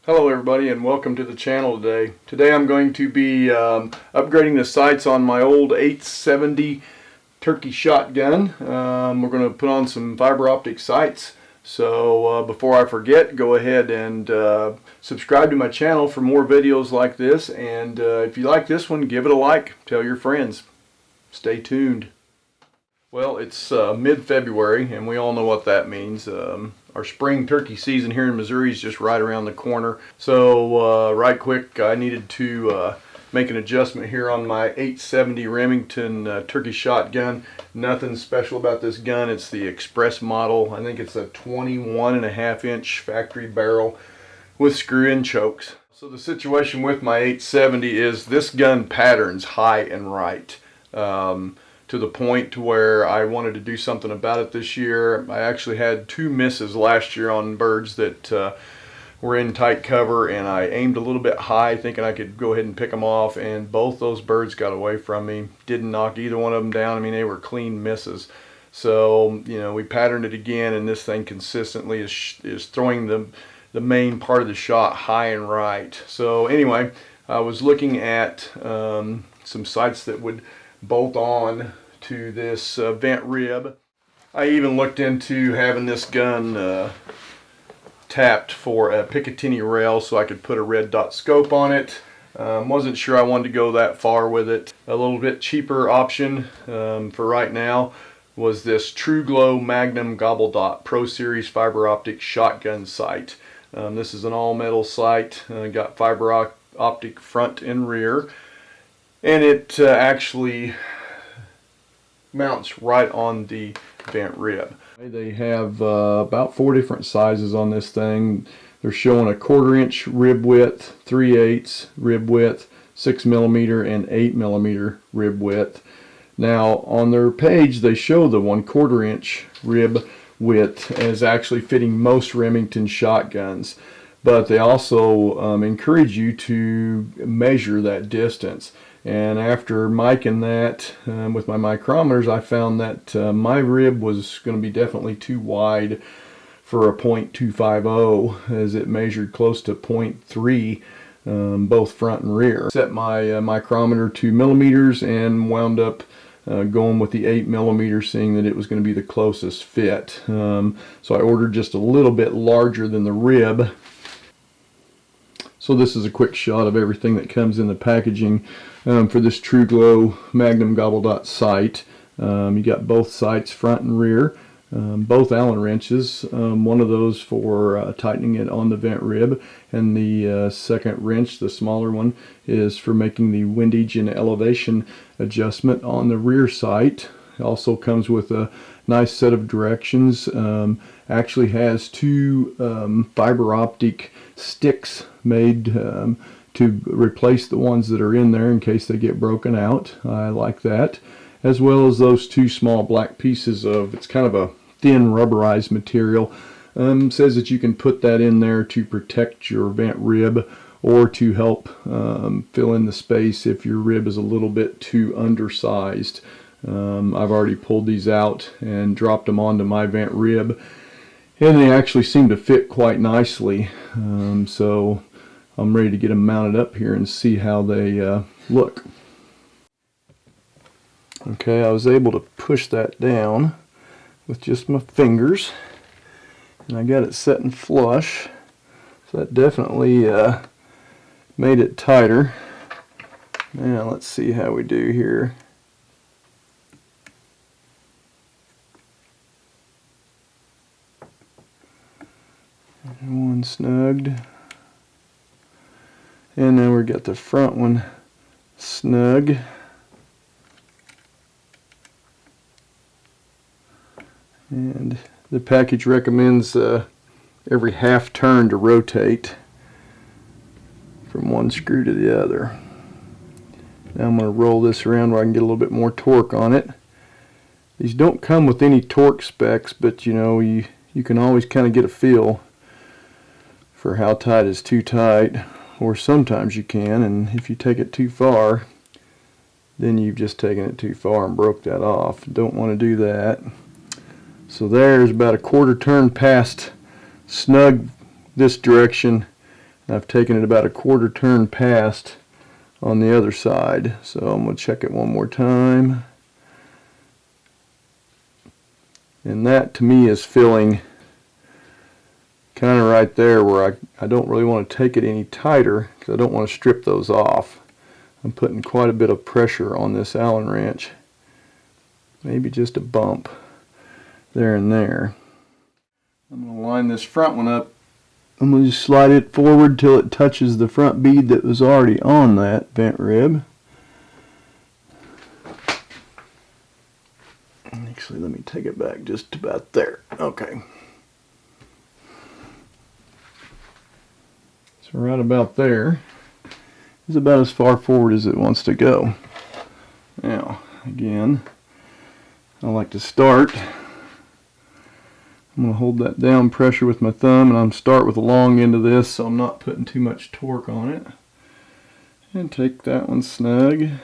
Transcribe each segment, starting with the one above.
Hello everybody and welcome to the channel today. Today I'm going to be upgrading the sights on my old 870 turkey shotgun. We're going to put on some fiber optic sights. So before I forget, go ahead and subscribe to my channel for more videos like this. And if you like this one, give it a like. Tell your friends. Stay tuned. Well, it's mid-February and we all know what that means. Our spring turkey season here in Missouri is just right around the corner. So right quick, I needed to make an adjustment here on my 870 Remington turkey shotgun. Nothing special about this gun. It's the Express model. I think it's a 21.5-inch factory barrel with screw-in chokes. So the situation with my 870 is this gun patterns high and right. To the point to where I wanted to do something about it this year. I actually had 2 misses last year on birds that were in tight cover, and I aimed a little bit high thinking I could go ahead and pick them off, and both those birds got away from me. Didn't knock either one of them down. I mean, they were clean misses. So, you know, we patterned it again, and this thing consistently is throwing the main part of the shot high and right. So anyway, I was looking at some sights that would bolt on to this vent rib. I even looked into having this gun tapped for a Picatinny rail so I could put a red dot scope on it. Wasn't sure I wanted to go that far with it. A little bit cheaper option for right now was this Truglo Magnum Gobble Dot Pro Series fiber optic shotgun sight. This is an all metal sight. Got fiber optic front and rear, and it actually mounts right on the vent rib. They have about 4 different sizes on this thing. They're showing a 1/4 inch rib width, 3/8 rib width, 6 millimeter, and 8 millimeter rib width. Now on their page they show the 1/4 inch rib width as actually fitting most Remington shotguns, but they also encourage you to measure that distance. And after miking that with my micrometers, I found that my rib was going to be definitely too wide for a .250, as it measured close to .3 both front and rear. Set my micrometer to millimeters and wound up going with the 8 millimeter, seeing that it was going to be the closest fit. So I ordered just a little bit larger than the rib. So this is a quick shot of everything that comes in the packaging for this Truglo Magnum Gobble Dot sight. You got both sights, front and rear, both Allen wrenches, one of those for tightening it on the vent rib, and the second wrench, the smaller one, is for making the windage and elevation adjustment on the rear sight. It also comes with a nice set of directions. Actually has 2 fiber optic sticks made to replace the ones that are in there in case they get broken out. I like that, as well as those 2 small black pieces of, it's kind of a thin rubberized material. Says that you can put that in there to protect your vent rib, or to help fill in the space if your rib is a little bit too undersized. I've already pulled these out and dropped them onto my vent rib, and they actually seem to fit quite nicely. So I'm ready to get them mounted up here and see how they look. Okay, I was able to push that down with just my fingers, and I got it setting flush, so that definitely made it tighter. Now let's see how we do here. One snugged, and then we got the front one snug. And the package recommends every half turn to rotate from one screw to the other. Now I'm going to roll this around where I can get a little bit more torque on it. These don't come with any torque specs, but you know, you can always kind of get a feel for how tight is too tight, or sometimes you can, and if you take it too far, then you've just taken it too far and broke that off. Don't want to do that. So there's about a 1/4 turn past snug this direction, I've taken it about a quarter turn past on the other side, so I'm going to check it one more time. And that to me is filling kind of right there where I don't really want to take it any tighter because I don't want to strip those off. I'm putting quite a bit of pressure on this Allen wrench. Maybe just a bump there and there. I'm going to line this front one up. I'm going to just slide it forward till it touches the front bead that was already on that vent rib. Actually, let me take it back just about there. Okay. So right about there is about as far forward as it wants to go. Now, again, I like to start. I'm going to hold that down pressure with my thumb, and I'm start with the long end of this so I'm not putting too much torque on it. And take that one snug, and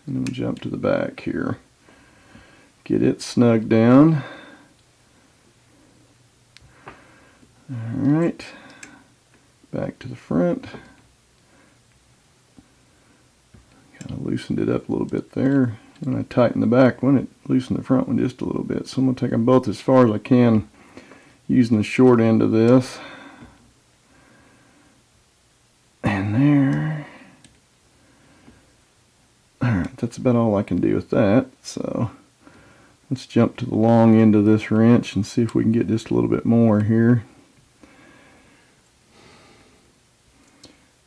then we'll jump to the back here. Get it snug down. Alright, back to the front. Kind of loosened it up a little bit there. When I tighten the back one, it loosened the front one just a little bit. So I'm going to take them both as far as I can using the short end of this. And there. Alright, that's about all I can do with that. So let's jump to the long end of this wrench and see if we can get just a little bit more here.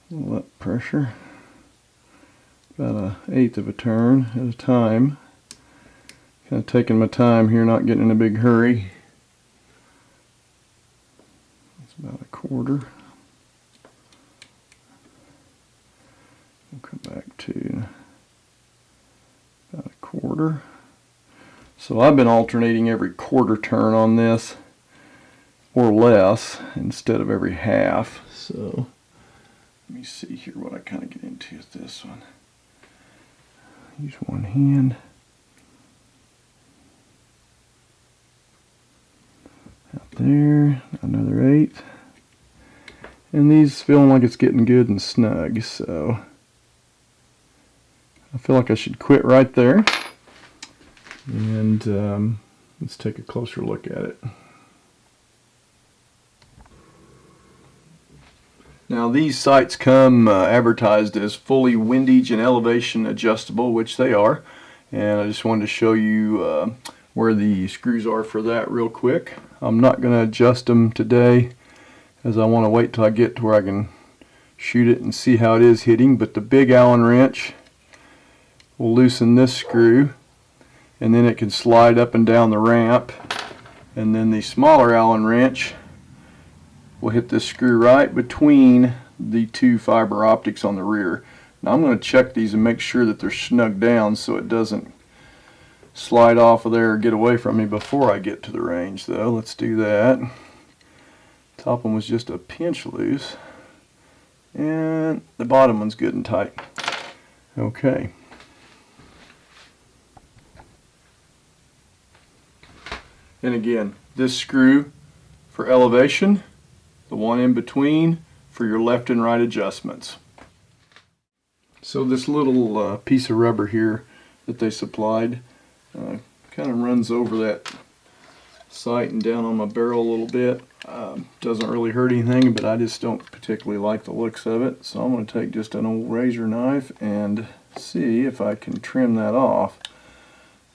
A little up pressure. About 1/8 of a turn at a time. Kind of taking my time here, not getting in a big hurry. It's about 1/4. We'll come back to about 1/4. So I've been alternating every quarter turn on this, or less, instead of every half. So let me see here what I kind of get into with this one. Use one hand. Out there, another 1/8. And these feeling like it's getting good and snug, so I feel like I should quit right there. And let's take a closer look at it. Now these sights come advertised as fully windage and elevation adjustable, which they are. And I just wanted to show you where the screws are for that real quick. I'm not going to adjust them today as I want to wait till I get to where I can shoot it and see how it is hitting. But the big Allen wrench will loosen this screw, and then it can slide up and down the ramp. And then the smaller Allen wrench will hit this screw right between the two fiber optics on the rear. Now I'm going to check these and make sure that they're snug down so it doesn't slide off of there or get away from me before I get to the range, though. Let's do that. Top one was just a pinch loose, and the bottom one's good and tight. Okay. And again, this screw for elevation, the one in between for your left and right adjustments. So this little piece of rubber here that they supplied kind of runs over that sight and down on my barrel a little bit. Doesn't really hurt anything, but I just don't particularly like the looks of it. So I'm going to take just an old razor knife and see if I can trim that off.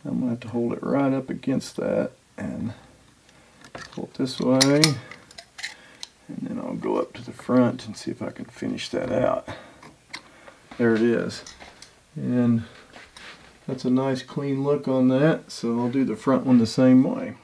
I'm going to have to hold it right up against that and pull it this way. And then I'll go up to the front and see if I can finish that out. There it is. And that's a nice clean look on that, so I'll do the front one the same way.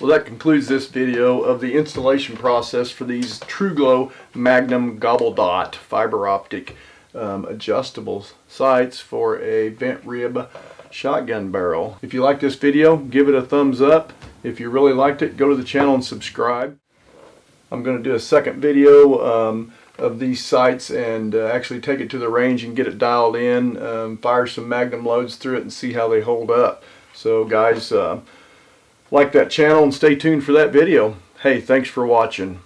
Well, that concludes this video of the installation process for these Truglo Magnum Gobble Dot fiber optic adjustable sights for a vent rib shotgun barrel. If you like this video, give it a thumbs up. If you really liked it, go to the channel and subscribe. I'm going to do a second video of these sights and actually take it to the range and get it dialed in, fire some Magnum loads through it and see how they hold up. So guys, like that channel and stay tuned for that video. Hey, thanks for watching.